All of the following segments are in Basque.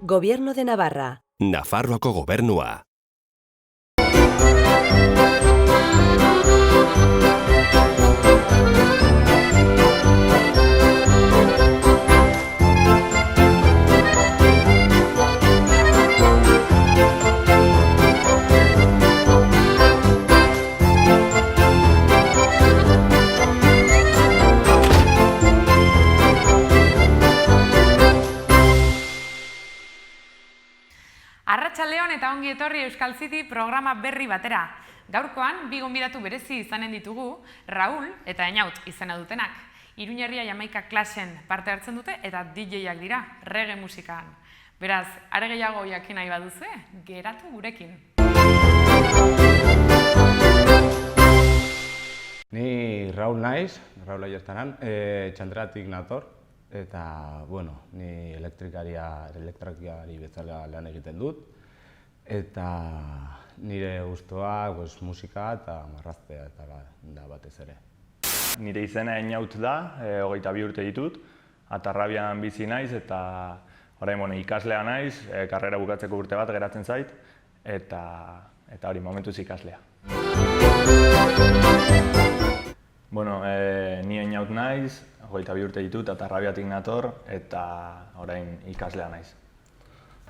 Gobierno de Navarra. Nafarroako gobernua. Arratsaldeon eta ongi etorri Euskal City programa berri batera. Gaurkoan, bi gonbidatu berezi izanen ditugu, Raul eta Eñaut izena dutenak. Iruñerria Jamaika klasen parte hartzen dute eta DJ-ak dira, reggae musikan. Beraz, are gehiago jakin nahi baduzue, geratu gurekin. Ni Raul naiz, Raul Ayertaran, txandratik nator. Eta, bueno, ni elektrikari bezala lan egiten dut. Eta nire gustoa musika eta marraztea eta da batez ere. Nire izena Eñaut da, 22 urte ditut. Atarrabian bizi naiz eta orain ikaslea naiz, karrera bukatzeko urte bat geratzen zait. Eta hori, momentuz ikaslea. Ni Eñaut naiz, 22 urte ditut, Atarrabiatik nator, eta orain ikaslea naiz.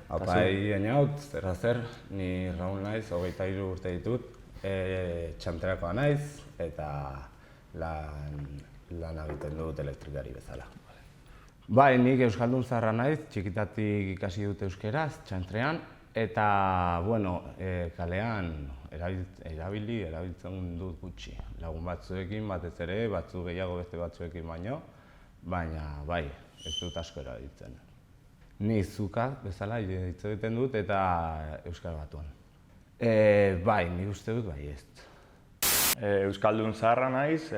Apai Eñaut, zer, ni Raul naiz, 23 urte ditut, txanterakoa naiz, eta lan egiten dut elektrikari bezala. Bai, nik euskaldun zaharra naiz, txikitatik ikasi dut euskeraz, txantrean, eta, kalean erabiltzen dut gutxi. Lagun batzuekin batez ere, batzu gehiago beste batzuekin baina bai, ez dut asko erabiltzen. Ni zuka bezala hitz egiten dut eta euskal batuan. Bai, nik uste dut bai ez. Euskaldun zaharra naiz,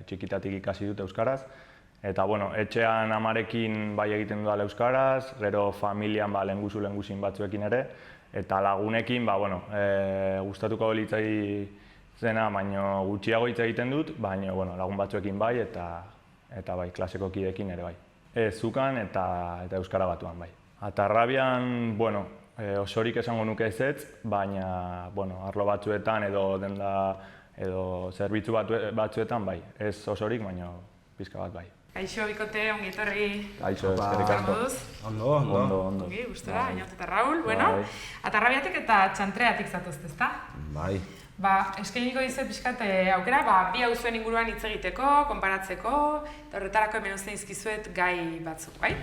txikitatik ikasi dut euskaraz. Eta, etxean amarekin bai egiten dudala euskaraz, gero familian lehengusu-lehenguzin batzuekin ere. Eta lagunekin, gustatuko litzai zena, baino gutxiago hitz egiten dut, baina lagun batzuekin bai eta bai, klaseko kideekin ere bai. Zukan eta euskara batuan bai. Atarrabian, osorik esango nuke ezetz, baina arlo batzuetan edo denda edo zerbitzu batzuetan bai. Ez osorik, baina pizka bat bai. Kaixo, bikote, ongi etorri. Kaixo, eskerrik asko. Ondo. Ongi, gustora, Eñaut eta Raul. Atarrabiatik eta txantreatik zatozte, ezta? Bai. Eskainiko dizuet pixkat aukera, bi auzuen inguruan hitz egiteko, konparatzeko, eta horretarako hemen uzten izkizuet gai batzuk, bai?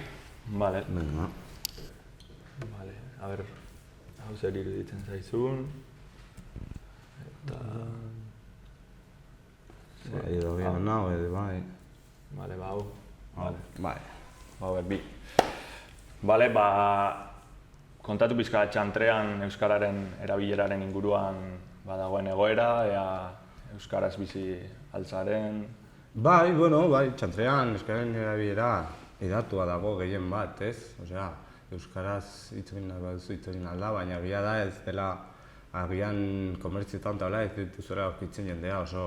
Bale. A ber, hau zer iruditzen zaizun. Eta... Edo bian nago, edo bai. Bale, hau. Bai. Bi. Kontatu pixka txantrean euskararen erabileraren inguruan badagoen egoera, ea euskaraz bizi altzaren... Bai, txantrean euskararen erabilera edatua dago gehien bat, ez? Osea, euskaraz hitz egin nahi baduzu hitz egin alda, baina egia da ez dela agian komertzioetan eta ez dituzuela aurkitzen jendea oso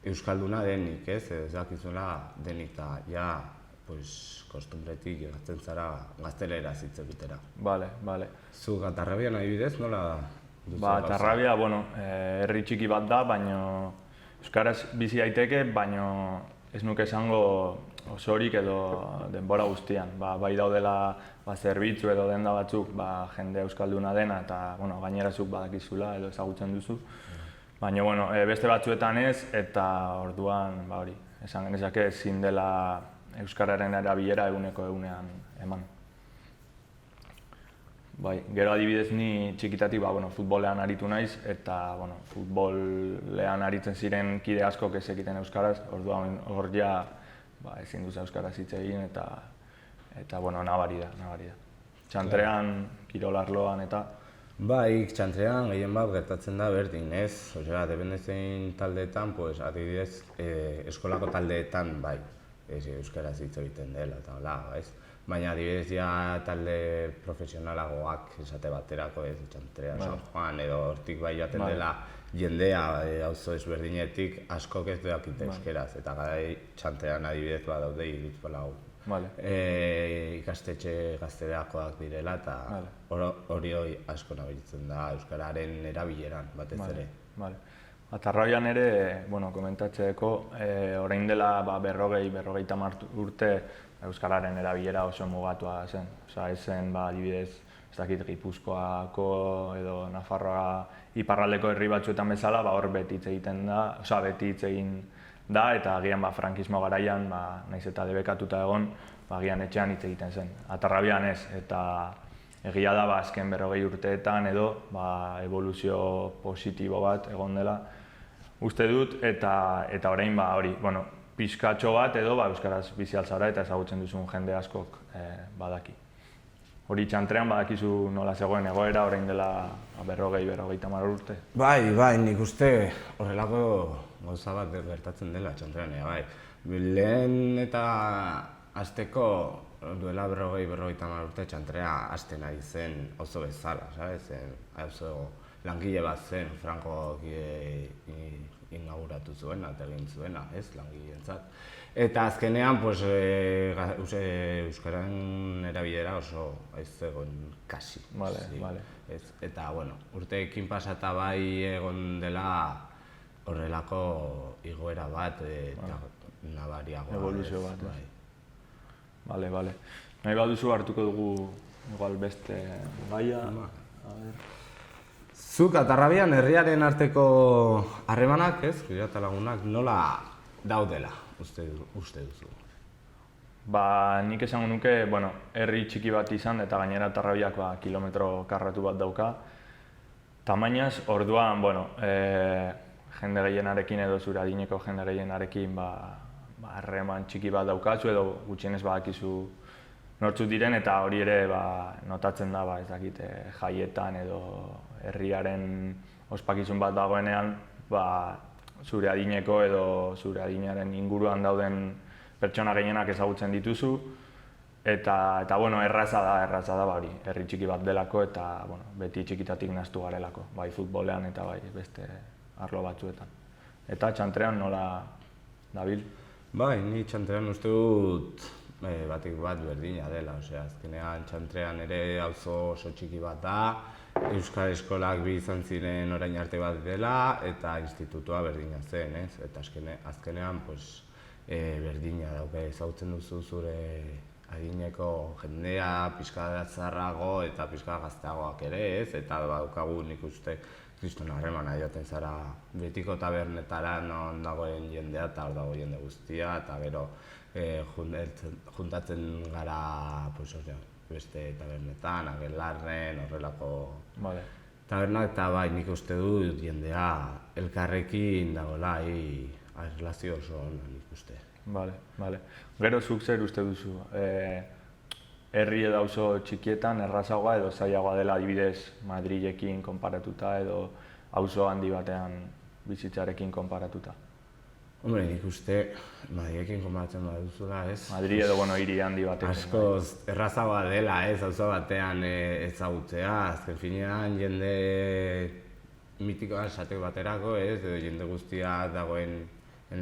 euskalduna denik, ez? Ez dakizuela denik eta ja, kostumbretik egatzen zara gazteleraz hitz egitera. Bale. Zuk Atarrabian adibidez, nola duzu? Atarrabia, herri txiki bat da, baina euskaraz bizi daiteke, baina ez nuke esango osorik edo denbora guztian. Bai daudela zerbitzu edo denda batzuk jende euskalduna dena eta gainerazuk badakizula edo ezagutzen duzu. Baina beste batzuetan ez eta orduan esan genezake ezin dela euskararen erabilera eguneko egunean eman. Gero adibidez ni txikitatik futbolean aritu naiz eta futbolean aritzen ziren kide askok ez ekiten euskaraz, orduan hor ja ezin duzu euskaraz hitz egin eta nabari da. Txantrean, kirol arloan eta... Bai, txantrean gehien bat gertatzen da berdin, ez? Osea, dependezen taldeetan, adibidez, eskolako taldeetan bai, euskaraz hitz egiten dela eta hola, ez? Baina adibidez talde profesionalagoak esate baterako, ez? Txantrean, San Juan edo hortik bai joaten dela jendea auzo ezberdinetik askok ez dakite euskeraz eta gai txantrean adibidez badaude iritz Vale. Ikastetxe gazterakoak direla, eta hori asko nabiltzen da euskararen erabileran batez ere. Vale. Atarrabian ere, komentatzeko, orain dela 40-50 urte euskararen erabilera oso mugatua zen. Osea, ez zen, adibidez, ez dakit Gipuzkoako edo Nafarroa iparraldeko herri batzuetan bezala, hor beti hitz egiten da, beti hitz egin da, eta agian frankismo garaian, nahiz eta debekatuta egon, agian etxean hitz egiten zen. Atarrabian ez, eta egia da azken 40 urteetan edo evoluzio positibo bat egon dela uste dut, eta orain hori, pixkatxo bat edo euskaraz bizi altzara eta ezagutzen duzun jende askok badaki. Hori Txantrean badakizu nola zegoen egoera orain dela 40-50 urte? Bai, nik uste horrelako gauza bat gertatzen dela Txantrean, bai. Lehen eta hasteko duela 40-50 urte Txantrea hasten ari zen auzo bezala, auzo langile bat zen, Franco inauguratu zuena eta egin zuena, langileentzat. Eta azkenean, euskararen erabilera oso ez zegoen kasi. Eta, urteekin pasata bai egon dela horrelako igoera bat eta nabariagoa. Evoluzio bat, Bale. Nahi baduzu hartuko dugu igual beste gaia. Zuk Atarrabian herriaren arteko harremanak, gure eta lagunak, nola daudela uste duzu? Nik esango nuke, herri txiki bat izan eta gainera Atarrabiak kilometro karratu bat dauka. Tamainaz, orduan, jende gehienarekin edo zure adineko jende gehienarekin harreman txiki bat daukazu edo gutxienez badakizu nortzuk diren, eta hori ere notatzen da, ez dakit, jaietan edo herriaren ospakizun bat dagoenean, zure adineko edo zure adinaren inguruan dauden pertsona gehienak ezagutzen dituzu, eta erraza da hori, herri txiki bat delako eta beti txikitatik nahastu garelako, bai futbolean eta bai beste arlo batzuetan. Eta Txantrean nola dabil? Ni Txantrean uste dut batik bat berdina dela, azkenean Txantrean ere auzo oso txiki bat da, Euskal Eskolak bi izan ziren orain arte bat dela eta institutua berdina zen, eta azkenean berdina dauka, ezagutzen duzu zure adineko jendea, pixka zaharrago eta pixka gazteagoak ere, eta daukagu nik uste kriston harremana joaten zara betiko tabernetara non dagoen jendea eta hor dago jende guztia, eta gero juntatzen gara beste tabernetan, Agelarren, horrelako tabernak, eta nik uste dut jendea elkarrekin dagoela erlazio oso ona nik uste. Gero zuk zer uste duzu? Herri edo auzo txikietan errazagoa edo zailagoa dela adibidez Madrilekin konparatuta edo auzo handi batean bizitzarekin konparatuta? Nik uste Madrilekin konparatzen baduzula, Madri edo hiri handi batekin. Askoz errazagoa dela, auzo batean ezagutzea, azken finean jende mitikoa esate baterako, edo jende guztia dagoen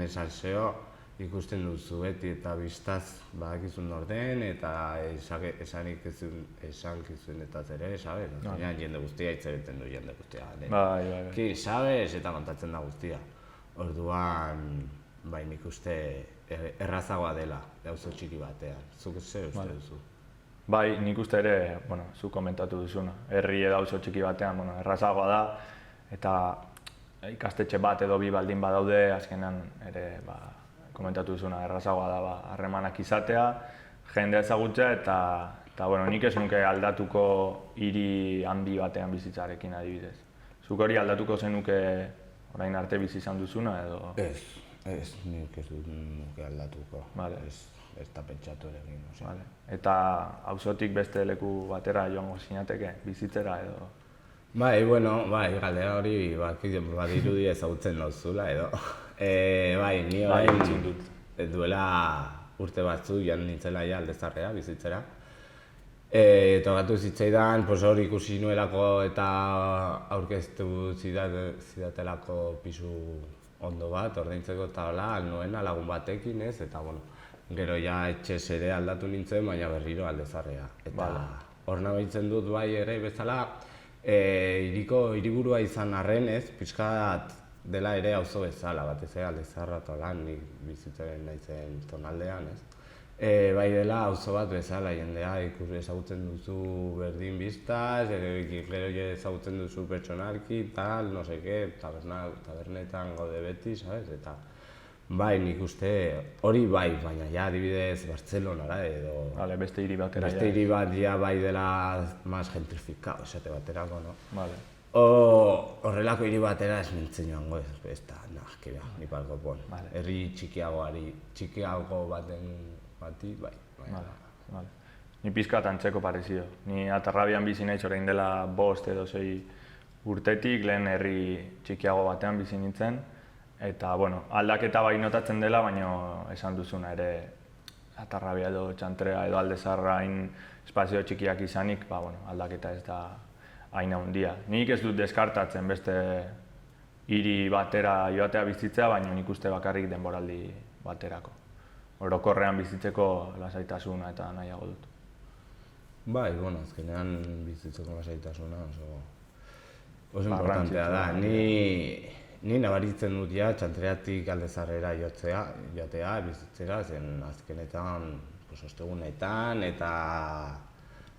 salseo, ikusten duzu beti eta biztaz badakizun norden eta esankizunetaz ere, sabes? Jende guztia hitz egiten du jende guztia. Kin, sabes? Eta kontatzen da guztia. Orduan, nik uste errazagoa dela auzo txiki batean. Zuk zer uste duzu? Nik uste ere, zuk komentatu duzuna. Herri edo auzo txiki batean errazagoa da eta ikastetxe bat edo bi baldin badaude, azkenan ere komentatu duzuna, errazagoa da harremanak izatea, jendea ezagutzea eta nik ez nuke aldatuko hiri handi batean bizitzarekin adibidez. Zuk hori aldatuko zenuke orain arte bizi izan duzuna edo? Ez, nik ez dut nuke aldatuko. Ez da pentsatu ere egin. Eta auzotik beste leku batera joango zinateke bizitzera edo? Galdera hori badirudi ezagutzen duzula edo. Ni orain duela urte batzu joan nintzela Aldezarrea bizitzera. Tokatu zitzaidan, hor ikusi nuelako eta aurkeztu zidatelako pisu ondo bat, ordaintzeko eta nuena lagun batekin, eta Gero ja etxez ere aldatu nintzen, baina berriro Aldezarrea. Eta hor nabitzen dut bai ere bezala, hiriburua izan arren ez, pixkat dela ere auzo bezala, batez ere Aldezarra eta lan, nik bizitzen naizen zonaldean ez. Bai dela auzo bat bezala, jendea ezagutzen duzu berdin biztaz, gero ezagutzen duzu pertsonalki, tal, no seke, tabernetan gaude beti, sabes? Eta bai, nik uste hori bai, baina ja adibidez Bartzelonara edo... Vale, beste hiri batera Beste hiri bat ja bai dela más gentrifikado, esate baterako, no? Vale. Horrelako hiri batera ez nintzen joango ez da, kibea, ni palko pon. Herri txikiago bati, bai. Vale. Ni pizkat antzeko parezio. Ni Atarrabian bizi naiz orain dela 5 edo 6 urtetik, lehen herri txikiago batean bizi nintzen. Eta, bueno, aldaketa bai notatzen dela, baina esan duzuna ere Atarrabia edo Txantrea edo Aldezarra hain espazio txikiak izanik, aldaketa ez da hain handia. Nik ez dut deskartatzen beste hiri batera joatea bizitzea, baina nik uste bakarrik denboraldi baterako. Orokorrean bizitzeko lasaitasuna eta nahiago dut. Bai, azkenean bizitzeko lasaitasuna oso importantea da. Ni nabaritzen dut ja Txantreatik Aldezarrera joatea, bizitzera, zen azkenetan ostegunetan eta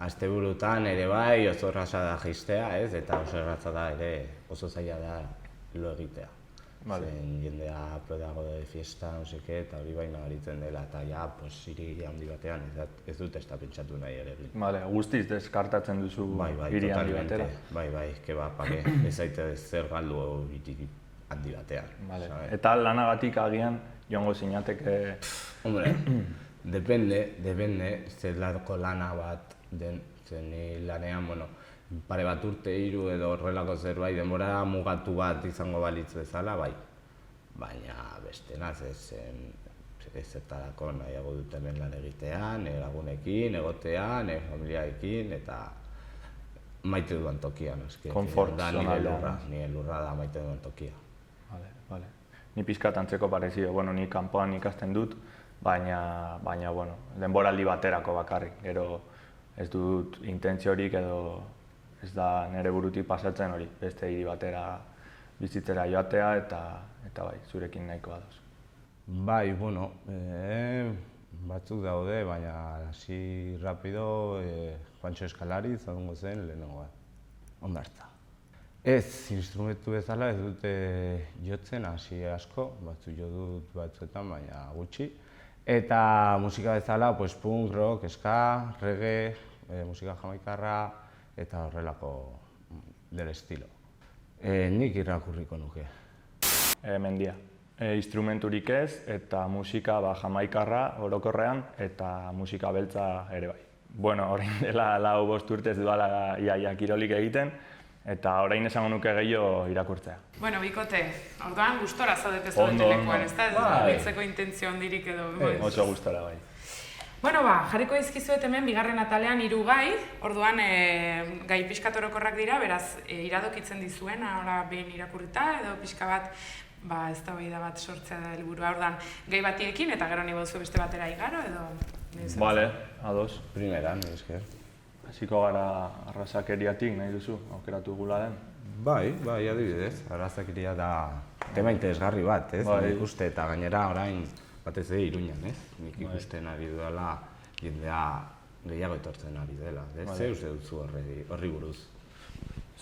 asteburutan ere bai oso erraza da jaistea, ez? Eta oso erraza da ere oso zaila da lo egitea. Zen jendea dago de fiesta, no seke, eta hori bai nabaritzen dela, eta ja, hiri handi batean ez dut ez da pentsatu nahi ere. Guztiz deskartatzen duzu hiri handi batera? Bai, keba, pake, ez zaite zer galdu hiri handi batean. Eta lanagatik agian joango zinateke... Hombre, depende, zelako lana bat den, zen lanean, pare bat urte, 3 edo horrelako zerbait, denbora mugatu bat izango balitz bezala, bai. Baina beste naz, ez zertarako nahiago dut hemen lan egitea, nire lagunekin, egotea, nire familiaekin, eta maite duan tokia, Konfort zonaldea. Nire lurra da maite duan tokia. Vale. Ni pizkat antzeko parezio, ni kanpoan ikasten dut, baina, denboraldi baterako bakarrik. Gero ez dut intentziorik edo ez da nire burutik pasatzen hori, beste hiri batera bizitzera joatea eta bai, zurekin nahikoa doz. Bai, batzuk daude, baina hasi rapido, Juancho Eskalari izango zen lehenengoa. Hondartza. Ez, instrumentu bezala ez dute jotzen hasi asko, batzuk jo dut batzuetan, baina gutxi. Eta musika bezala, punk, rock, ska, reggae, musika jamaikarra eta horrelako del estilo. Nik irakurriko nuke. Mendia. Instrumenturik ez eta musika jamaikarra orokorrean eta musika beltza ere bai. Orain dela 4-5 urte ez dudala iaia kirolik egiten, eta orain esango nuke gehiago irakurtzea. Bikote, orduan gustora zaudete zaudete lekuan, ez da? Biltzeko intentzio handirik edo... Oso gustora, bai. Jarriko dizkizuet hemen bigarren atalean 3 gai, orduan gai pixkat orokorrak dira, beraz iradokitzen dizuen, behin irakurrita edo pixka bat eztabaida bat sortzea da helburua, orduan gai batiekin eta gero nibozu beste batera igaro edo... Vale, ados. Primeran, esker. Hasiko gara arrazakeriatik nahi duzu, aukeratu gula den? Bai, adibidez, arrazakeria da tema interesgarri bat, ez? Nik uste eta gainera orain batez ere Iruñan, ez? Nik ikusten ari duela jendea gehiago etortzen ari dela, ez? Ze uste duzu horri buruz?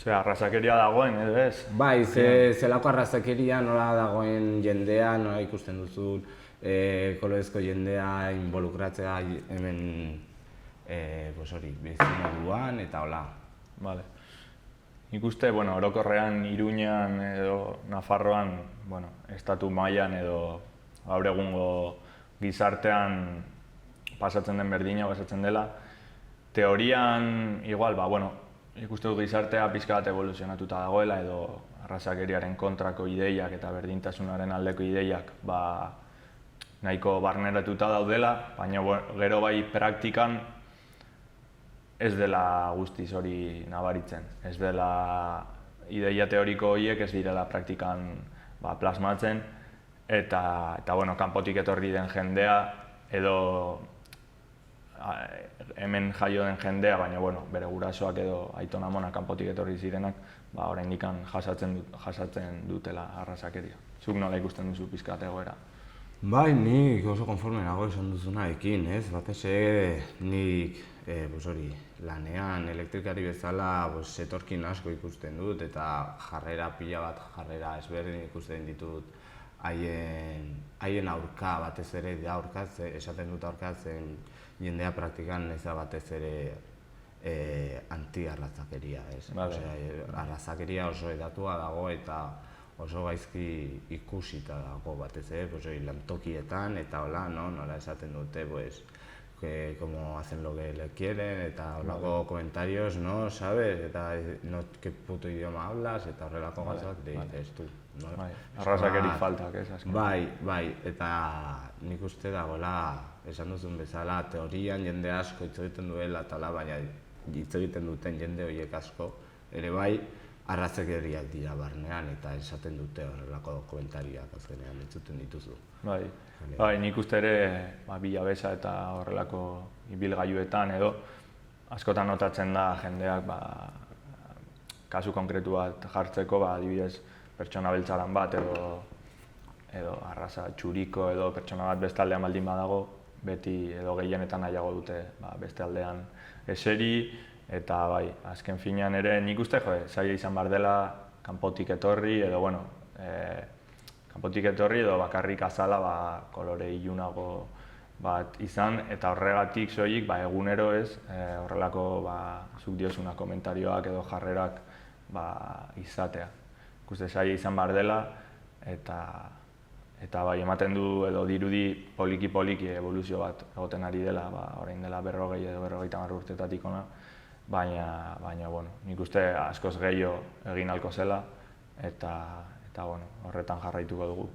Arrazakeria dagoen, edo ez? Bai, zelako arrazakeria nola dagoen jendea, nola ikusten duzun kolorezko jendea involukratzea hemen bizimoduan eta hola. Nik uste, orokorrean Iruñan edo Nafarroan, estatu mailan edo gaur egungo gizartean pasatzen den berdina, pasatzen dela. Teorian, igual, ikuste dut gizartea pixka bat evoluzionatuta dagoela edo arrazakeriaren kontrako ideiak eta berdintasunaren aldeko ideiak nahiko barneratuta daudela, baina gero bai praktikan ez dela guztiz hori nabaritzen. Ez dela ideia teoriko horiek ez direla praktikan plasmatzen eta kanpotik etorri den jendea edo hemen jaio den jendea, baina bueno, bere gurasoak edo aitona amona kanpotik etorri zirenak, oraindik jasatzen dutela arrazakeria. Zuk nola ikusten duzu pizkat egoera? Bai, nik oso konforme nago esan duzunarekin, ez? Batez nik lanean elektrikari bezala etorkin asko ikusten dut eta pila bat jarrera ezberdin ikusten ditut haien aurka batez ere esaten dut aurkatzen jendea praktikan ez da batez ere anti-arrazakeria, ez? Arrazakeria oso edatua dago eta oso gaizki ikusita dago batez ere, lantokietan eta hola, nola esaten dute, como hacen lo que le quieren eta horrelako komentarios, no, sabes? Eta qué puto idioma hablas eta horrelako gauzak dices tu. Arrazakerik faltak, ez? Bai, eta nik uste dagoela, esan duzun bezala, teorian jende asko hitz egiten duela eta baina hitz egiten duten jende horiek asko, ere bai, arrazakeriak dira barnean eta esaten dute horrelako komentariak azkenean entzuten dituzu. Bai, nik uste ere bilabesa eta horrelako ibilgailuetan edo askotan notatzen da jendeak kasu konkretu bat jartzeko, adibidez pertsona beltzaran bat edo arraza txuriko edo pertsona bat beste aldean baldin badago, beti edo gehienetan nahiago dute beste aldean eseri. Eta bai, azken finean ere nik uste zaila izan behar dela kanpotik etorri edo kanpotik etorri edo bakarrik azala kolore ilunago bat izan eta horregatik soilik egunero ez horrelako zuk diozuna komentarioak edo jarrerak izatea. Ikuste zaila izan behar dela eta bai ematen du edo dirudi poliki evoluzio bat egoten ari dela orain dela 40 edo 50 urtetatik hona. Baina, nik uste askoz gehiago egin ahalko zela eta horretan jarraituko dugu.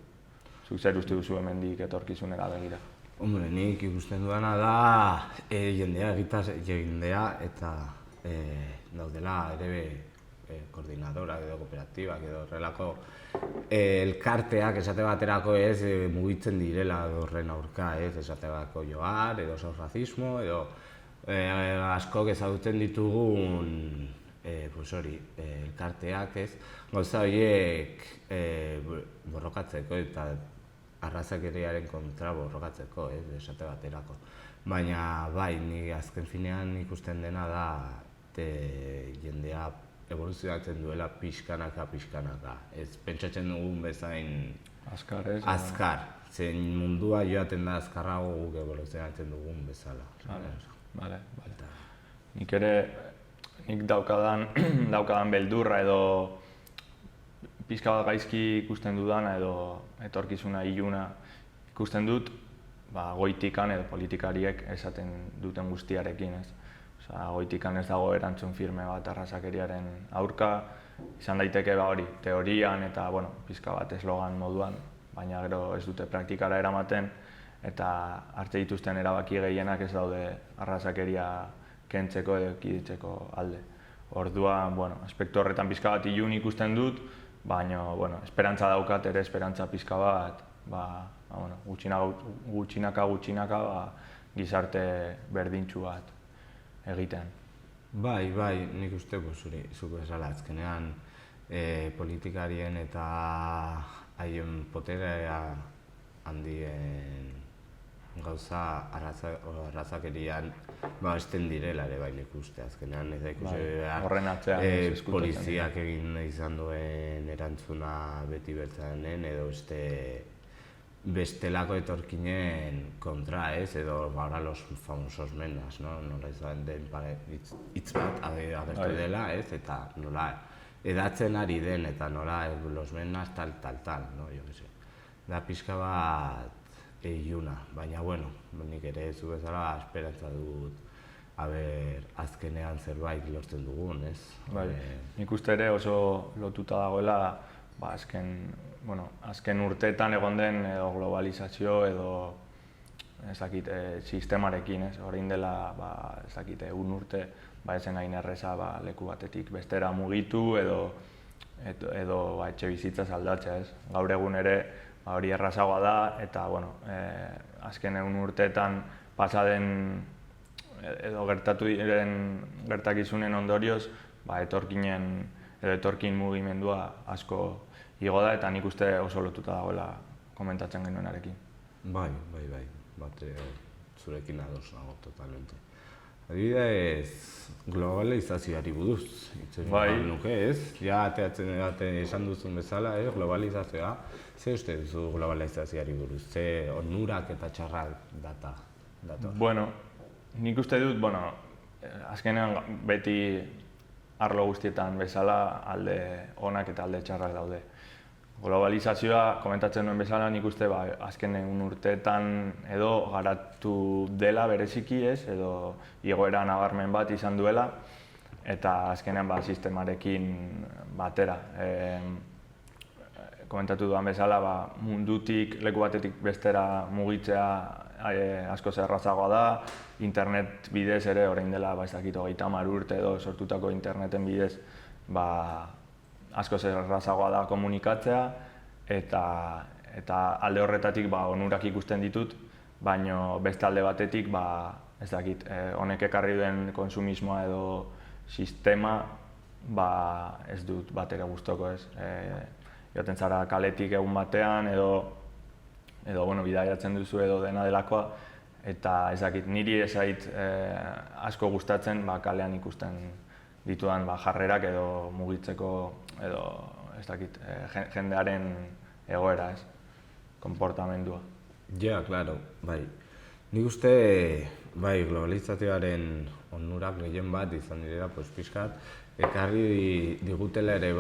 Zuk zer uste duzu hemendik etorkizunera begira? Hombre, nik ikusten dudana da jendea eta daudela ere koordinadorak edo kooperatibak edo horrelako elkarteak esate baterako ez mugitzen direla horren aurka, esate baterako Johar edo Sos Racismo edo askok ezagutzen ditugun elkarteak ez, gauza horiek borrokatzeko eta arrazakeriaren kontra borrokatzeko, esate baterako. Baina bai, ni azken finean ikusten dena da jendea evoluzionatzen duela pixkanaka. Ez pentsatzen dugun bezain azkar, zen mundua joaten da azkarrago guk evoluzionatzen dugun bezala. Bale. Nik daukadan beldurra edo pixka bat gaizki ikusten dudana edo etorkizuna iluna ikusten dut goitikan edo politikariek esaten duten guztiarekin, ez? Goitikan ez dago erantzun firme bat arrazakeriaren aurka, izan daiteke teorian eta pixka bat eslogan moduan, baina gero ez dute praktikara eramaten eta hartze dituzten erabaki gehienak ez daude arrazakeria kentzeko edo ekiditzeko alde. Orduan, aspektu horretan pixka bat ilun ikusten dut, baina esperantza daukat ere esperantza pixka bat, gutxinaka gizarte berdintsu bat egiten. Bai, nik uste zuk bezala azkenean politikarien eta haien poterea handien gauza arrazakerian esten direla ere bai nik uste azkenean ez da ikusi poliziak egin izan duen erantzuna beti bertzanen edo bestelako etorkinen kontra ez edo los famosos menas, nola izan den hitz bat agertu dela ez eta nola edatzen ari den eta nola los menas tal, da pixka bat iluna, baina nik ere zu bezala esperantza dut azkenean zerbait lortzen dugun, ez? Nik uste ere oso lotuta dagoela azken urteetan egon den globalizazio edo sistemarekin, ez? Orain dela egun urte ezen hain erreza leku batetik bestera mugitu edo etxe bizitzaz aldatzea, ez? Gaur egun ere hori errazagoa da eta azken egun urteetan pasaden edo gertatu diren gertakizunen ondorioz, etorkin mugimendua asko igo da eta nik uste oso lotuta dagoela komentatzen genuenarekin. Bai, bat zurekin ados nago totalmente. Adibidez, globalizazioari buruz, hitz egin nuke, ez? Ja, esan duzun bezala, globalizazioa. Ze uste duzu globalizazioari buruz? Ze onurak eta txarrak dator? Bueno, nik uste dut, azkenean beti arlo guztietan bezala alde onak eta alde txarrak daude. Globalizazioa, komentatzen duen bezala, nik uste azken egun urteetan edo garatu dela bereziki ez, edo igoera nabarmen bat izan duela, eta azkenean sistemarekin batera. Komentatu duan bezala, mundutik, leku batetik bestera mugitzea askoz errazagoa da, internet bidez ere, orain dela, ez dakit, 30 urte edo sortutako interneten bidez, askoz errazagoa da komunikatzea, eta alde horretatik onurak ikusten ditut, baina beste alde batetik, ez dakit, honek ekarri duen konsumismoa edo sistema, ez dut batera gustoko ez. Joaten zara kaletik egun batean, edo bidaiatzen duzu edo dena delakoa, eta ez dakit, niri ez zait asko gustatzen kalean ikusten ditudan jarrerak edo mugitzeko edo ez dakit, jendearen egoera ez, konportamendua. Ja, claro, bai. Nik uste, globalizazioaren onurak gehien bat izan direla, pixkat, ekarri digutela ere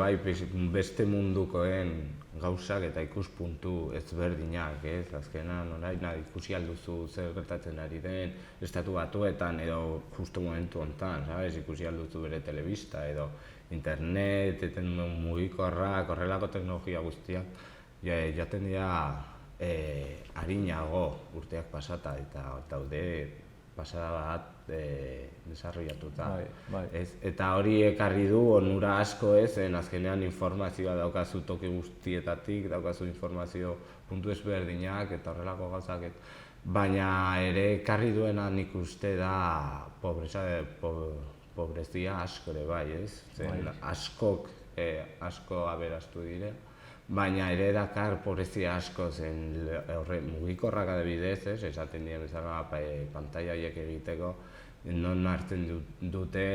beste mundukoen gauzak eta ikuspuntu ezberdinak, ez? Azkenan, orain ikusi alduzu zer gertatzen ari den Estatu Batuetan edo justu momentu honetan, sabes? Ikusi alduzu bere telebista edo internet, mugikorrak, horrelako teknologia guztiak, jaten dira arinago urteak pasata eta daude pasada bat desarrollatuta. Eta hori ekarri du onura asko ez, azkenean informazioa daukazu toki guztietatik, daukazu informazio puntu ezberdinak eta horrelako gauzak. Baina ere ekarri duena nik uste da pobrezia asko ere bai, ez? Asko aberastu dire, baina ere dakar pobrezia asko zen mugikorrak adibidez, esaten dien bezala pantaila horiek egiteko, non hartzen dute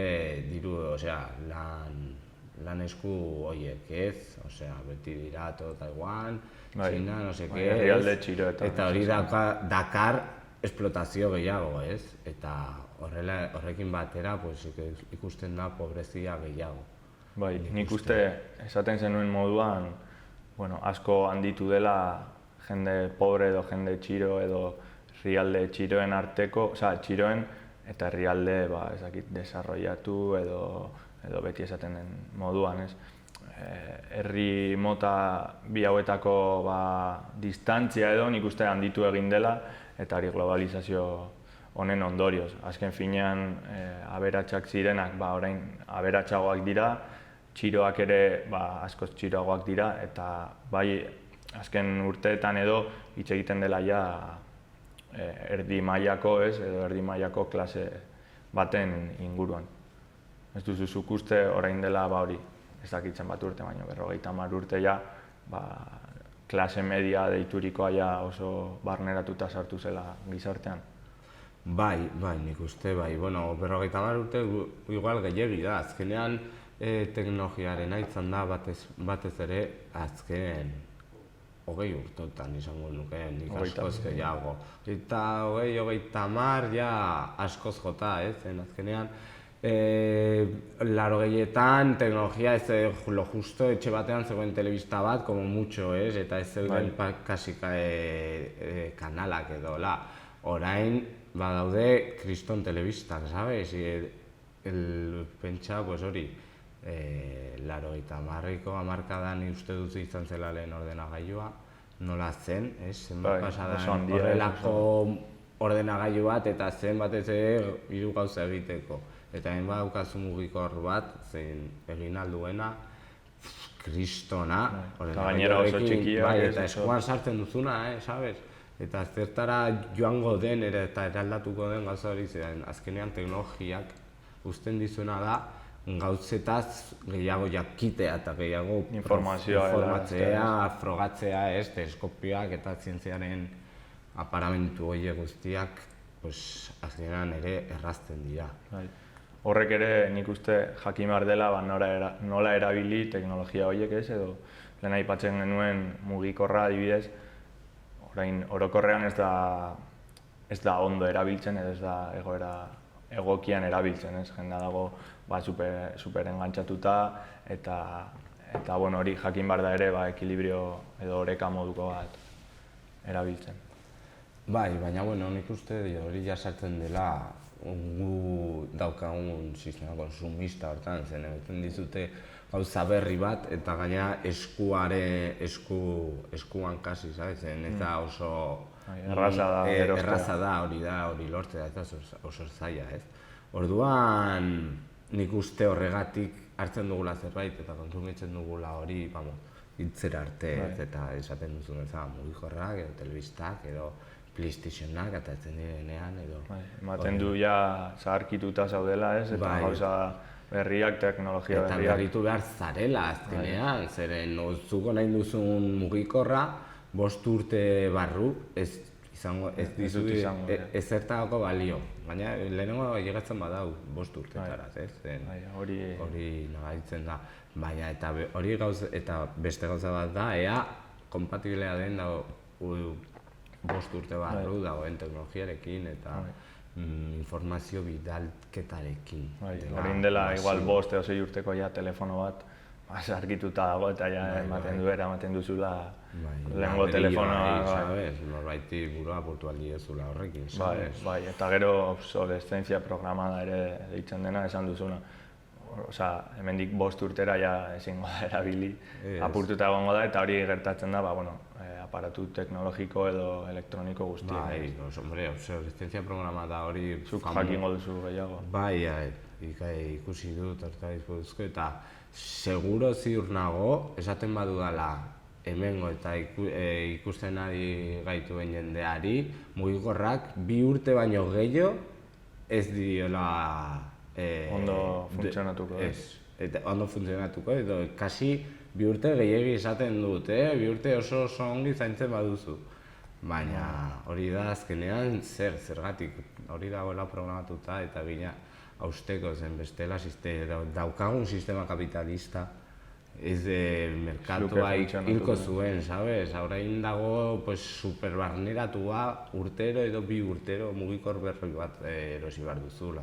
diru, lan esku horiek, ez? Beti dira Taiwan, China, no sé qué, eta hori dakar esplotazio gehiago, ez? Eta horrekin batera ikusten da pobrezia gehiago. Bai, nik uste esaten zenuen moduan, asko handitu dela jende pobre edo jende txiro edo herrialde txiroen arteko, txiroen eta herrialde desarrollatu edo beti esaten den moduan, ez? Herri mota bi hauetako distantzia edo nik uste handitu egin dela eta hori globalizazio honen ondorioz. Azken finean aberatsak zirenak orain aberatsagoak dira, txiroak ere askoz txiroagoak dira eta azken urteetan edo hitz egiten dela erdi mailako edo erdi mailako klase baten inguruan. Ez duzu zuk uste orain dela hori, ez dakitzen bat urte, baina 50 urte klase media deiturikoa oso barneratuta sartu zela gizartean. Bai, nik uste, 50 urte igual gehiegi da, azkenean teknologiaren izan da batez ere azken 20 urtetan izango nukeen, nik askoz gehiago. Eta 20-30 askoz jota, azkenean 80etan teknologia ez lo justo etxe batean zegoen telebista bat, como mucho, eta ez zeuden kasi kanalak edo, orain badaude kriston telebistak, sabes? Pentsa, hori, 80ko hamarkadan uste dut izan zela lehen ordenagailua, nola zen, zenbat pasadan horrelako ordenagailu bat eta zen batez ere hiru gauza egiteko. Eta hain badaukazu mugikor bat, zein egin alduena, kristona, gainera oso txikia. Eta eskuan sartzen duzuna, sabes? Eta zertara joango den eta eraldatuko den gauza hori ziren, azkenean teknologiak uzten dizuna da gauzetaz gehiago jakitea eta gehiago informatzea, frogatzea, teleskopioak eta zientziaren aparamentu horiek guztiak azkenean ere errazten dira. Horrek ere nik uste jakin behar dela nola erabili teknologia horiek ez, edo lehen aipatzen genuen mugikorra adibidez, orain orokorrean ez da ondo erabiltzen, edo ez da egoera egokian erabiltzen, ez? Jendea dago super engantzatuta eta hori jakin behar da ere ekilibrio edo oreka moduko bat erabiltzen. Bai, baina nik uste hori jasartzen dela gu daukagun sistema konsumista hortan, zen egiten dizute gauza berri bat eta gaina eskuan kasi, zen eta oso erraza da hori lortzea, eta oso zaila, ez? Orduan nik uste horregatik hartzen dugula zerbait eta kontsumitzen dugula hori hitzera arte, eta esaten duzun mugikorrak edo telebistak edo PlayStationak atatzen direnean edo... Ematen du zaharkituta zaudela ez, eta gauza berriak, teknologia berriak. Eta berritu behar zarela azkenean, zeren zuko nahi duzun mugikorra 5 urte barru ez zertako balio. Baina lehenengo llegatzen badau 5 urtetara, ez? Hori nabaritzen da. Baina eta hori eta beste gauza bat da, ea kompatiblea den 5 urte barru dagoen teknologiarekin eta informazio bidalketarekin. Horin dela igual 5 edo 6 urteko telefono bat argituta dago eta ematen duzula lehengo telefonoa. Norbaiti burua apurtu aldi ezula horrekin. Bai, eta gero obsolescentzia programada ere deitzen dena esan duzuna. Hemendik 5 urtera ezingo da erabili, apurtuta egongo da eta hori gertatzen da, aparatu teknologiko edo elektroniko guztia. Bai, obsolescentzia programada hori... Zuk jakingo duzu gehiago. Bai, ikusi dut, eta seguro ziur nago, esaten badudala hemengo eta ikusten ari gaituen jendeari, mugikorrak 2 urte baino gehiago ez diola... Ondo funtzionatuko. Ondo funtzionatuko, edo kasi 2 urte gehiagi esaten dut, 2 urte oso ongi zaintzen baduzu. Baina hori da azkenean zergatik, hori dagoela programatuta eta gina hausteko zen bestela daukagun sistema kapitalista ez merkatua hilko zuen, sabes? Orain dago superbarneratua urtero edo 2 urtero mugikor berri bat erosi behar duzula.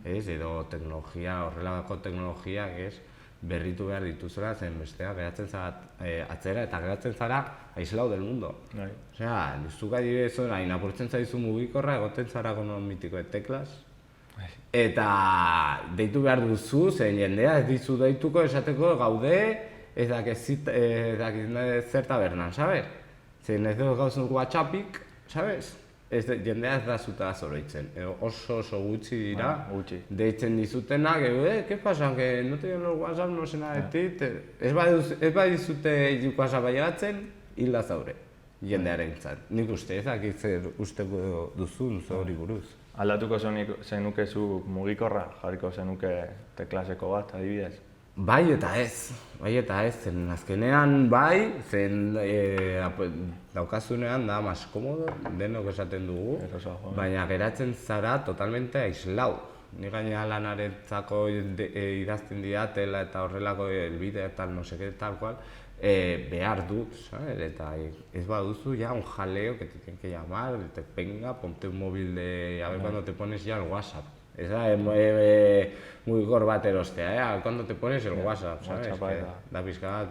Edo teknologia, horrelako teknologiak berritu behar dituzela zen bestea geratzen zara atzera eta geratzen zara aislau del mundo. Osea, zuk adibidez orain apurtzen zaizu mugikorra egoten zara mitiko de teklas eta deitu behar duzu, zen jendea ez dizu deituko esateko gaude ez dakit zerta bernan, sabes? Zen ez dut gauzun WhatsAppik, sabes? Jendea ez da zuta zoroitzen, oso gutxi dira, deitzen dizutenak, ¿qué pasa? Que no te digan los WhatsApp, no sé nada de ti, ez badizute WhatsApp ailegatzen, hilda zaure, jendearen zat. Nik uste ezakit zer usteko duzun hori buruz. Aldatuko zenuke zu mugikorra, jarriko zenuke teklaseko bat, adibidez? Bai eta ez, zen azkenean bai, zen daukazunean da mas komodo, denok esaten dugu, baina geratzen zara totalmente aislau. Ni gaina lanarentzako idazten didatela eta horrelako elbide eta no seke tal cual, behar dut, ¿sabes? Eta ez baduzu ya un jaleo que te tienen que llamar, te venga, ponte un móvil a ver cuando te pones ya el WhatsApp. Ez da, mugikor bat erostea, cuando te pones el WhatsApp, ¿sabes? Da pizkat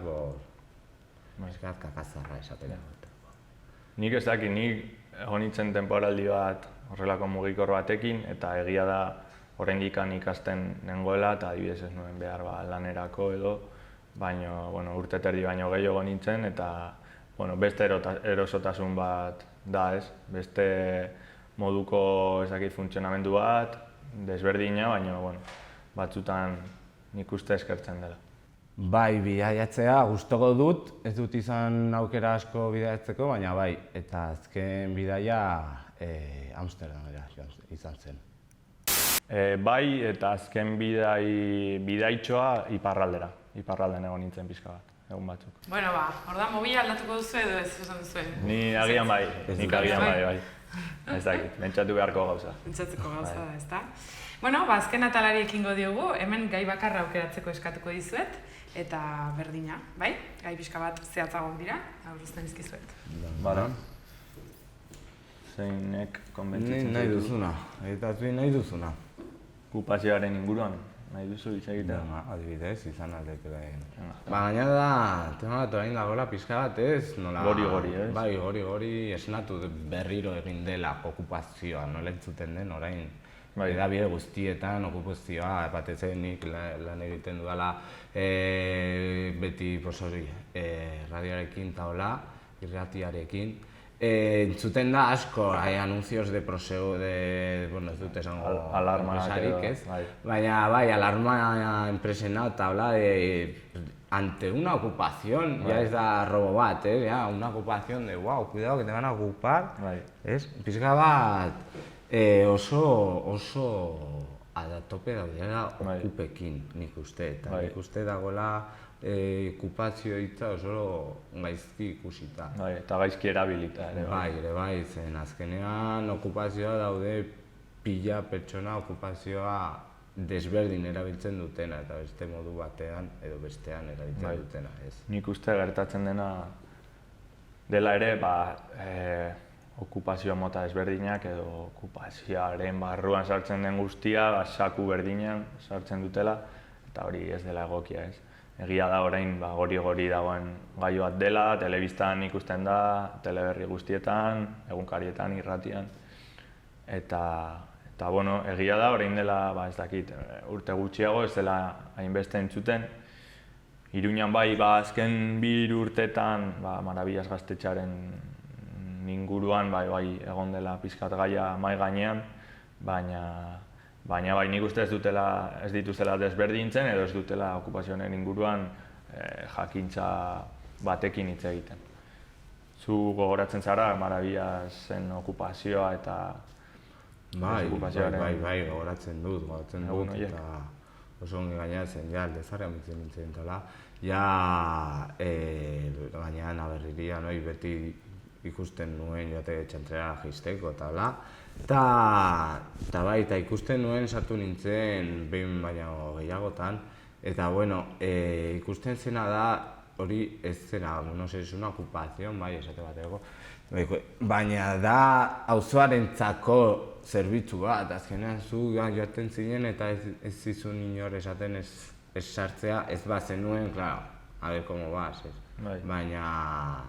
kakazarra esatera. Nik ez dakit, nik honitzen temporaldi bat horrelako mugikor batekin, eta egia da oraindik ikasten nengoela, eta adibidez ez nuen behar lanerako edo, baina urte terdi baino gehiago nintzen, eta beste erosotasun bat da ez, beste moduko funtzionamendu bat, desberdina, baina batzutan nik uste eskertzen dela. Bai, bidaiatzea gustoko dut, ez dut izan aukera asko bidaiatzeko, baina bai, eta azken bidaia Amsterdamera izan zen. Bai, eta azken bidaitxoa iparralden egon nintzen pixka bat, egun batzuk. Bueno, orduan mobila aldatuko duzu edo ez esan duzu? Ni agian bai, bai. Ez dakit, pentsatu beharko gauza. Pentsatzeko gauza da, ezta? Bueno, azken atalari ekingo diogu, hemen gai bakarra aukeratzeko eskatuko dizuet, eta berdina, bai? Gai pixka bat zehatzagok dira, aurrezten izkizuet. Bada. Zeinek konbentzitzen Nahi duzuna, eta nahi duzuna. Okupazioaren inguruan, nahi duzu hitz egitea? Adibidez, izan aldeke lehen. Baina da, tema bat orain dagoela pixka bat ez, nola... Gori, ez? Bai, gori, esnatu berriro egin dela okupazioa, nola entzuten den orain. Edabide guztietan okupazioa, batez nik lan egiten dudala beti radioarekin eta hola, irratiarekin. Entzuten da asko, anuncios de prosegu, bueno, ez dut esango enpresarik, ez? Baina, bai, alarma enpresena eta hola, ante una ocupación, ya ez da robo bat, ya, una ocupación de, wow, cuidado que te van a ocupar, ez? Pizka bat, oso tope daudela okupekin, nik uste, eta nik uste dagoela okupazio hitza oso gaizki ikusita. Eta gaizki erabilita ere. Bai, zen azkenean okupazioa daude pila pertsona okupazioa desberdin erabiltzen dutena, eta beste modu batean edo bestean erabiltzen dutena, ez? Nik uste gertatzen dena dela ere, okupazio mota desberdinak edo okupazioaren barruan sartzen den guztia saku berdinean sartzen dutela, eta hori ez dela egokia, ez? Egia da orain gori dagoen gai bat dela, telebistan ikusten da, teleberri guztietan, egunkarietan, irratian. Eta bueno, egia da orain dela, ez dakit, urte gutxiago ez dela hainbeste entzuten. Iruñan bai, azken 2 urteetan Marabillas gaztetxearen inguruan bai egon dela pixkat gaia mahai gainean, baina bai nik uste ez dituztela desberdintzen edo ez dutela okupazioaren inguruan jakintza batekin hitz egiten. Zu gogoratzen zara Marabillasen okupazioa eta Bai, gogoratzen dut, eta oso ongi gainatzen, aldezarra mitzen nintzen dela. Baina Naberriria beti ikusten nuen joate txantrera jisteko eta hola. Eta bai, ikusten nuen sartu nintzen behin baino gehiagotan. Eta bueno, ikusten zena da, hori ez zena, no sé, es una ocupación, bai, esate bateko. Baina da auzoarentzako zerbitzu bat, azkenean zu joaten zinen eta ez zizun inor esaten ez sartzea, ez bazenuen, claro, a ver cómo vas, ez. Baina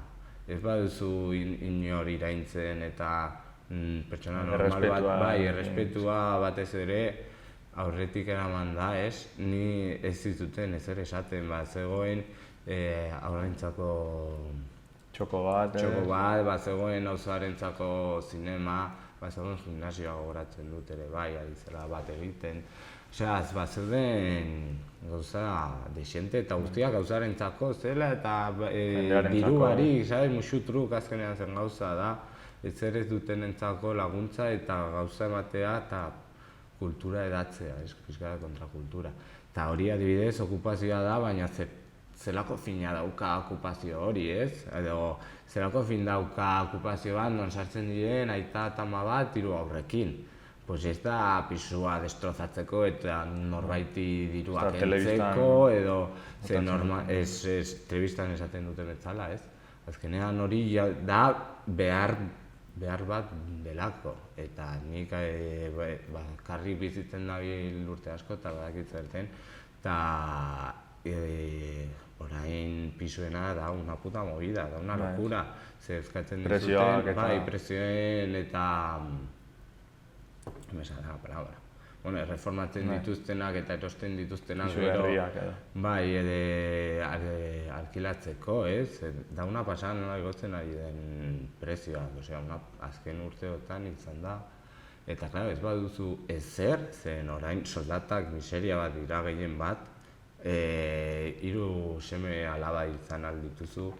ez baduzu inor iraintzen eta pertsona normal bat, bai, errespetua batez ere aurretik eraman da, ez? Ni ez zituten ezer esaten, zegoen aurrentzako txoko bat, zegoen auzoarentzako zinema, zegoen gimnasioa gogoratzen dut ere bai, ari zela bat egiten. Osea, zeuden gauza dexente eta guztiak gauzarentzako zela eta diru barik, musu truk azkenean zen gauza da, ez ere dutenentzako laguntza eta gauza ematea eta kultura edatzea, pixka da kontrakultura. Eta hori adibidez okupazioa da, baina zelako fina dauka okupazio hori, ez? Edo zelako fin dauka okupazio bat, non sartzen diren aita eta ama bat hiru aurrekin. Pues ez da pisua destrozatzeko eta norbaiti dirua kentzeko edo telebistan esaten duten bezala, ez? Azkenean hori da behar bat delako, eta nik karri bizitzen dabil urte asko eta badakit zerten, eta orain pisuena da una puta movida, da una locura, ze eskatzen dizuten, presioen eta reformatzen dituztenak eta erosten dituztenak bai, alkilatzeko, ez? Da una pasan nola igotzen ari den prezioak, azken urteotan izan da. Eta, klaro, ez baduzu ezer, zen orain soldatak miseria bat dira gehien bat, hiru seme alaba izan aldituzu,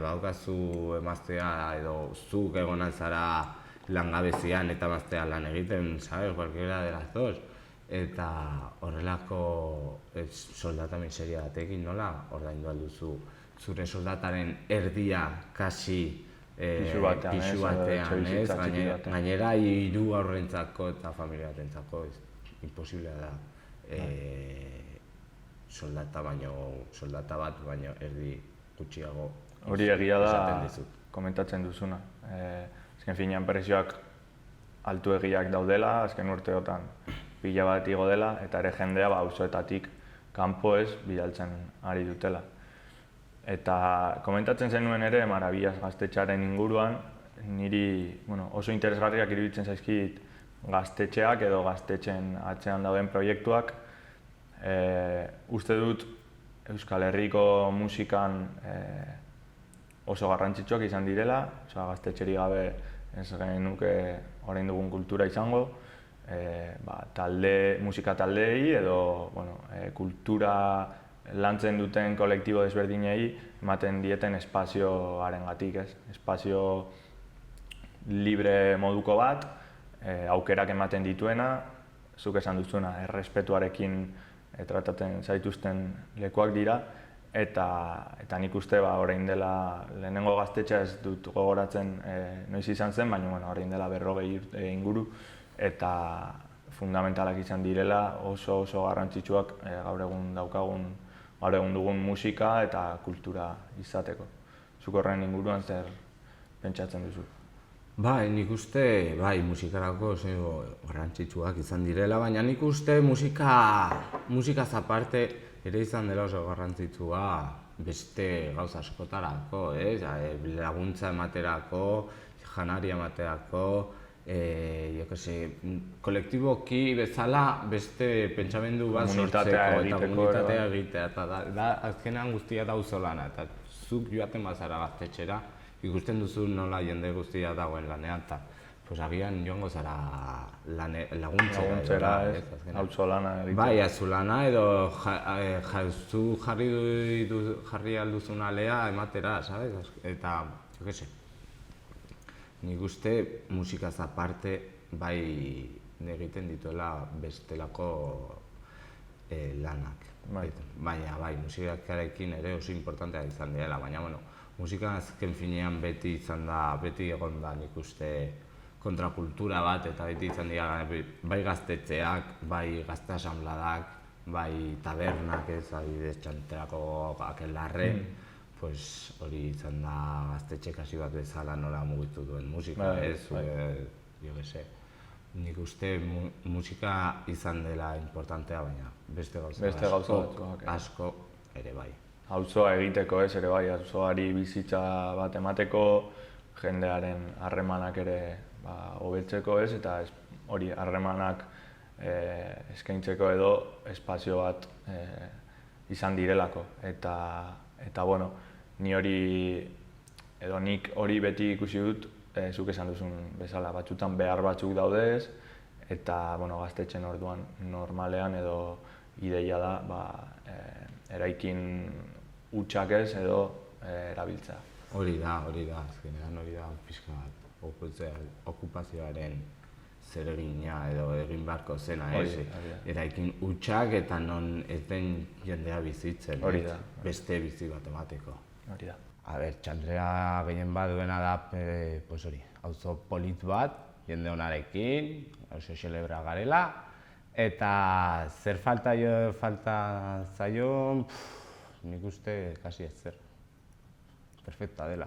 baukazu emaztea edo zuk egonan zara langabezian eta emaztea lan egiten, sabes, cualquiera de las dos. Eta horrelako soldata miseria batekin nola ordaindu alduzu zure soldataren erdia kasi pisu batean, ez? Gainera hiru haurrentzako eta familia batentzako imposiblea da soldata bat baino erdi gutxiago. Hori egia da komentatzen duzuna. Azken finean prezioak altuegiak daudela, azken urteotan pila bat igo dela, eta ere jendea auzoetatik kanpo ez bidaltzen ari dutela. Eta komentatzen zenuen ere, Marabillas gaztetxearen inguruan, niri oso interesgarriak iruditzen zaizkit gaztetxeak edo gaztetxen atzean dauden proiektuak. Uste dut Euskal Herriko musikan oso garrantzitsuak izan direla, gaztetxerik gabe ez genuke orain dugun kultura izango, musika taldeei edo kultura lantzen duten kolektibo desberdinei ematen dieten espazioarengatik, ez? Espazio libre moduko bat, aukerak ematen dituena, zuk esan duzuna, errespetuarekin tratatzen zaituzten lekuak dira, eta nik uste orain dela lehenengo gaztetxea ez dut gogoratzen noiz izan zen, baina orain dela 40 urte inguru, eta fundamentalak izan direla oso garrantzitsuak gaur egun dugun musika eta kultura izateko. Zuk horren inguruan zer pentsatzen duzu? Nik uste, musikarako oso garrantzitsuak izan direla, baina nik uste musikaz aparte ere izan dela oso garrantzitsua beste gauza askotarako, laguntza ematerako, janaria ematerako, kolektiboki bezala beste pentsamendu bat sortzeko eta komunitatea egitea, eta azkenean guztia da auzolana, eta zuk joaten bazara gaztetxera, ikusten duzu nola jende guztia dagoen lanean, eta agian joango zara laguntzera, auzolana egitea. Bai, auzolana edo zu jarri alduzun alea ematera, sabes? Eta, nik uste musikaz aparte bai egiten dituela bestelako lanak. Baina musikarekin ere oso importantea izan dela, baina musika azken finean beti egon da nik uste kontrakultura bat, eta beti izan dira bai gaztetxeak, bai gazte asanbladak, bai tabernak, adibidez Txanterako Akelarre, hori izan da gaztetxe kasi bat bezala nola mugitu duen musika, nik uste musika izan dela importantea, baina beste gauza asko ere bai. Auzoa egiteko ere bai, auzoari bizitza bat emateko, jendearen harremanak ere hobetzeko eta hori harremanak eskaintzeko edo espazio bat izan direlako. Eta nik hori beti ikusi dut, zuk esan duzun bezala, batzutan behar batzuk daudez, eta gaztetxen orduan normalean edo ideia da eraikin hutsak ez edo erabiltzea. Hori da, azkenean hori da pixka bat okupazioaren zeregina edo egin beharko zena, eraikin hutsak eta non ez den jendea bizitzen, beste bizi bat emateko. Txandrea gehien bat duena da, auzo polit bat, jende honarekin, oso xelebra garela, eta zer falta zaio, nik uste kasi ez zer. Perfekta dela.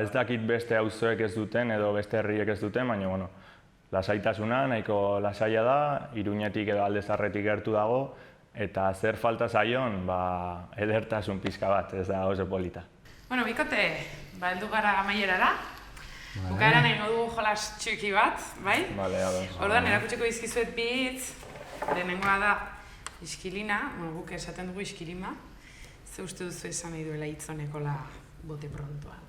Ez dakit beste auzoek ez duten edo beste herriek ez duten, baina lasaitasuna nahiko lasaia da, Iruñetik edo Alde Zaharretik gertu dago, eta zer falta zaion, edertasun pixka bat, ez da oso polita. Bikote, heldu gara amaierara. Bukaeran egin dugu jolas txiki bat, bai? Orduan, erakutsiko dizkizuet bi hitz. Lehenengoa da iskilina, guk esaten dugu iskilima. Ze uste duzu esan nahi duela hitz honekola bote prontoan.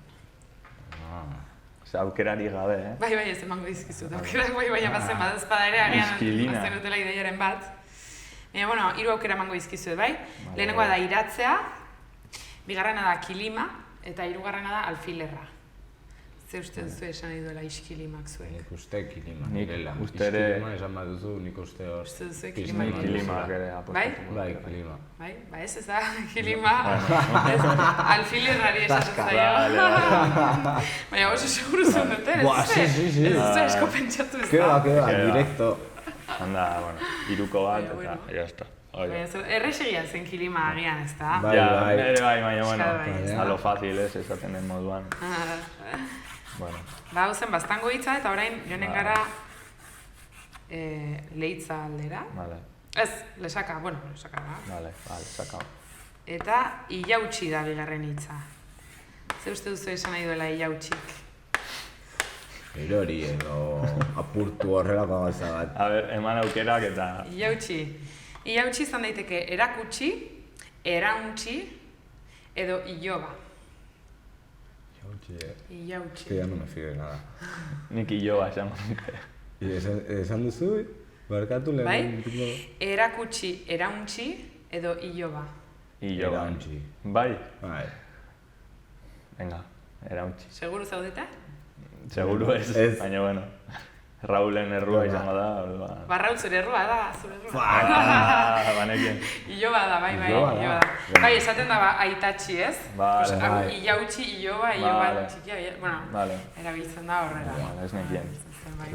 Aukerari gabe, Bai, ez emango dizkizut, aukerak baina bazen badazpada ere agian azten dutela ideiaren bat. Baina, bueno, 3 aukera emango dizkizuet, bai? Lehenengoa da iratzea, bigarrena da kilima, eta 3. da alfilerra. Ze uste duzu esan nahi duela iskilimak zuek? Nik uste kilima. Nik direla. uste ere- Iskilima esan bat duzu, nik uste hor. Uste duzu Nik kilima. kilimak ere apostatu. Bai, kilima. Bai, ba ez da, kilima, alfilerrari esaten zaio. Baina oso seguru zuten, ez Buah, duzue? sí. Ez duzue esko pentsatu ez Keba, da. directo. Handa, bueno, 3 bat, Baina, bueno. eta jazta. Erresegia zen kilima agian, ez da? Bai, Ja, bai. nere bai, baina, bueno, Euskal bai, a lo fácil ez, esaten den moduan. Bueno, Ba, hau zen baztango hitza eta orain joanen gara lehitza aldera. vale, Ez, lesaka da. vale, sakao. Eta ilautxi da bigarren hitza. Ze uste duzu esan nahi duela ilautxik? Erori edo apurtu horrelako gauza bat. A ber, eman aukerak eta... Ilautxi. Ilautxi izan daiteke erakutsi, erauntxi edo iloba. Ilautxi. Que ya no me fío de nada. Nik iloba esango nuke. Esan duzu, barkatu lehen. Bai? Erakutsi, erauntxi edo iloba. Iloba. Erauntxi. Bai? Bai. Venga, erauntxi. Seguru zaudete? Seguru ez, Ez. baina bueno. Raulen errua izango da, orduan. Barraut zure errua da, zure errua. Banekien. Iloba da, bai, Iloba da. iloba da. Bai, esaten da aitatxi, ez? Vale, Pues, hau, bai. ilautxi, iloba, Vale. txikia, bueno, Vale. erabiltzen da horrela. Vale, ez nekien. Bai.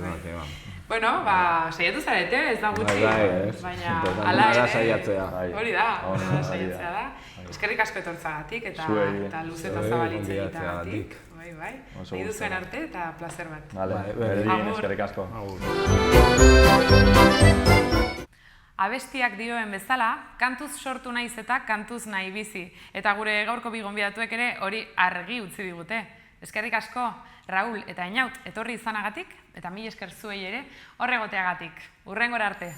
Bueno, ba, saiatu zarete, ez da gutxi, Bai, ez. baina Importante hala da ere, saiatzea. Bai. hori da, Hori hori da, da. saiatzea da. Eskerrik asko etortzagatik eta Zuei. luze eta Zuei zabalitz gonbidatzeagatik. egiteagatik. Bai, Oso nahi duzuen gustoa. arte eta placer bat. Vale, Bai, berdin, Agur. eskerrik asko. Abestiak dioen bezala, kantuz sortu naiz eta kantuz nahi bizi. Eta gure gaurko bi gonbidatuek ere hori argi utzi digute. Eskerrik asko, Raul eta Einaut etorri izanagatik, eta mil esker zuei ere horregoteagatik. Hurrengora arte.